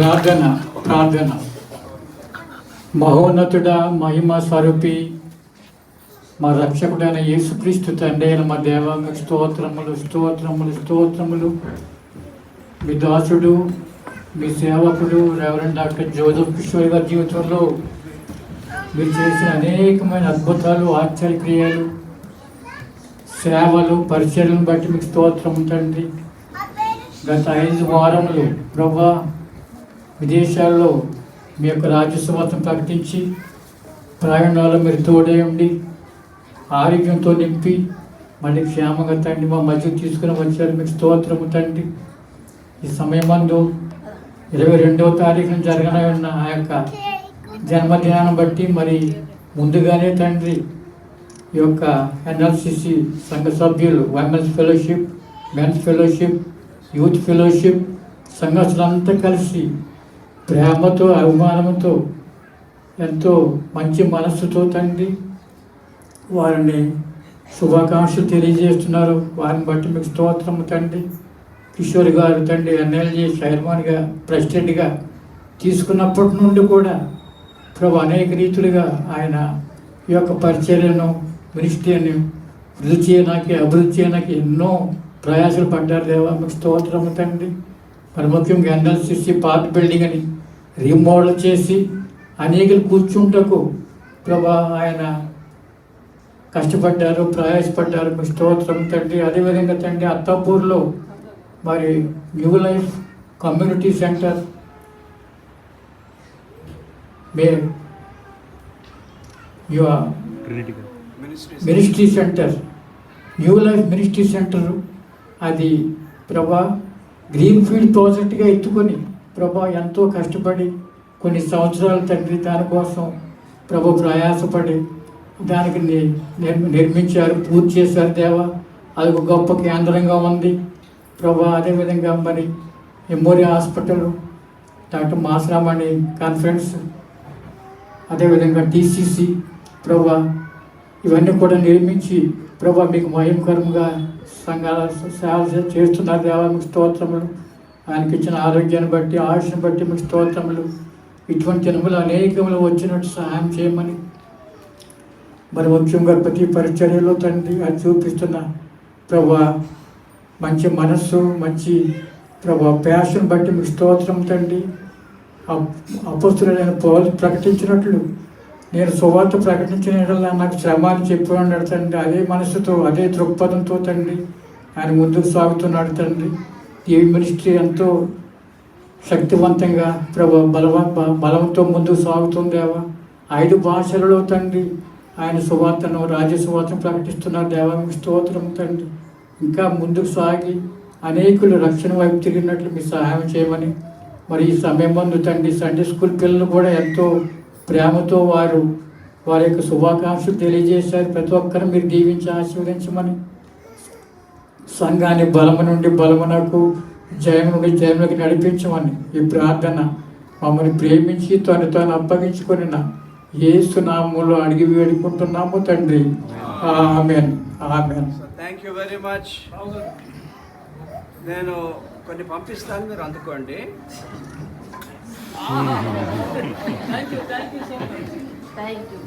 ప్రార్థన ప్రార్థన. మహోన్నతుడ, మహిమ స్వరూపి, మా రక్షకుడైన యేసుక్రీస్తు తండ్రి అయిన మా దేవ, మీకు స్తోత్రములు స్తోత్రములు స్తోత్రములు. మీ దాసుడు, మీ సేవకుడు రెవరెండ్ డాక్టర్ జోసెఫ్ కిషోర్ గారి జీవితంలో మీరు చేసిన అనేకమైన అద్భుతాలు, ఆశ్చర్యక్రియలు, సేవలు, పరిచర్యలను బట్టి మీకు స్తోత్రం తండ్రి. గత 5 వారములు ప్రభా విదేశాల్లో మీ యొక్క రాజ్యసువార్తను ప్రకటించి ప్రయాణాల్లో మీరు తోడే ఉండి ఆరోగ్యంతో నింపి మళ్ళీ క్షేమంగా తండ్రి మా మధ్యకు తీసుకుని వచ్చారు. మీకు స్తోత్రము తండ్రి. ఈ సమయమందు 22వ తారీఖున జరగనే ఉన్న ఆ యొక్క జన్మదినాన్ని బట్టి మరి ముందుగానే తండ్రి ఈ యొక్క ఎన్ఎల్సిసి సంఘ సభ్యులు, women's fellowship, men's fellowship, youth fellowship సంఘస్థులంతా కలిసి ప్రేమతో, అభిమానంతో, ఎంతో మంచి మనస్సుతో తండ్రి వారిని శుభాకాంక్షలు తెలియజేస్తున్నారు. వారిని బట్టి మీకు స్తోత్రం తండ్రి. కిషోర్ గారు తండ్రి ఎన్ఎల్జీ చైర్మన్గా, ప్రెసిడెంట్గా తీసుకున్నప్పటి నుండి కూడా ప్రభు అనేక రీతులుగా ఆయన ఈ యొక్క పరిచర్యను, మినిస్ట్రీని వృద్ధి చేయడానికి, అభివృద్ధి చేయడానికి ఎన్నో ప్రయాసాలు పడ్డారు. దేవా మీకు స్తోత్రము తండ్రి. మరి ముఖ్యంగా ఎన్ఎల్సిసి పార్క్ బిల్డింగ్ అని రీమోడల్ చేసి అనేకలు కూర్చుంటకు ప్రభా ఆయన కష్టపడ్డారు, ప్రయాసపడ్డారు. మీకు స్తోత్రం తండ్రి. అదేవిధంగా తండ్రి అత్తాపూర్లో మరి new life community centre, ministry centre, new life ministry centre, అది ప్రభా గ్రీన్ ఫీల్డ్ ప్రాజెక్ట్గా ఎత్తుకొని ప్రభా ఎంతో కష్టపడి కొన్ని సంవత్సరాల తండ్రి దానికోసం ప్రభు ప్రయాసపడి దానికి నిర్మించారు, పూర్తి చేశారు. దేవా అది ఒక గొప్ప కేంద్రంగా ఉంది ప్రభా. అదేవిధంగా మరి మెమోరియల్ హాస్పిటల్, డాక్టర్ మాసరామణి కాన్ఫరెన్స్, అదేవిధంగా టీసీసీ ప్రభా ఇవన్నీ కూడా నిర్మించి ప్రభా మీకు మహిమకరంగా సంఘాల సేవలు చేస్తున్నారు. దేవా మీకు స్తోత్రములు. ఆయనకి ఇచ్చిన ఆరోగ్యాన్ని బట్టి, ఆయుష్ని బట్టి మీకు స్తోత్రములు. ఇటువంటి జన్మలు అనేకములు వచ్చినట్టు సహాయం చేయమని మరి ముఖ్యంగా ప్రతి పరిచర్యలో తండ్రి అది చూపిస్తున్న ప్రభా మంచి మనస్సు, మంచి ప్రభా ప్యాషన్ బట్టి మీకు స్తోత్రం తండ్రి. అపొస్తలుడైన పౌలు ప్రకటించినట్లు నేను సువార్త ప్రకటించిన నాకు శ్రమ అని చెప్పి ఉన్నాడు తండ్రి. అదే మనసుతో, అదే దృక్పథంతో తండ్రి ఆయన ముందుకు సాగుతున్నాడు తండ్రి. ఈ మినిస్ట్రీ ఎంతో శక్తివంతంగా బలంతో ముందుకు సాగుతుందేవా. 5 భాషలలో తండ్రి ఆయన సువార్తను, రాజ్య సువార్తను ప్రకటిస్తున్నారు. దేవా మీకు స్తోత్రం తండ్రి. ఇంకా ముందుకు సాగి అనేకులు రక్షణ వైపు తిరిగినట్లు మీ సహాయం చేయమని మరి ఈ సమయం ముందు తండ్రి సండే స్కూల్ పిల్లలు కూడా ఎంతో ప్రేమతో వారి యొక్క శుభాకాంక్షలు తెలియజేశారు. ప్రతి ఒక్కరు మీరు దీవించి ఆశీర్వదించమని, సంఘాన్ని బలము నుండి బలమునకు, జయం నుండి జయములకు నడిపించమని ఈ ప్రార్థన మమ్మల్ని ప్రేమించి తాను అప్పగించుకొని యేసు నామములో అడిగి వేడుకుంటున్నాము తండ్రి. ఆమేన్, ఆమేన్. Thank you very much. నేను కొన్ని పంపిస్తాను, మీరు అందుకోండి. Thank you so much. Thank you.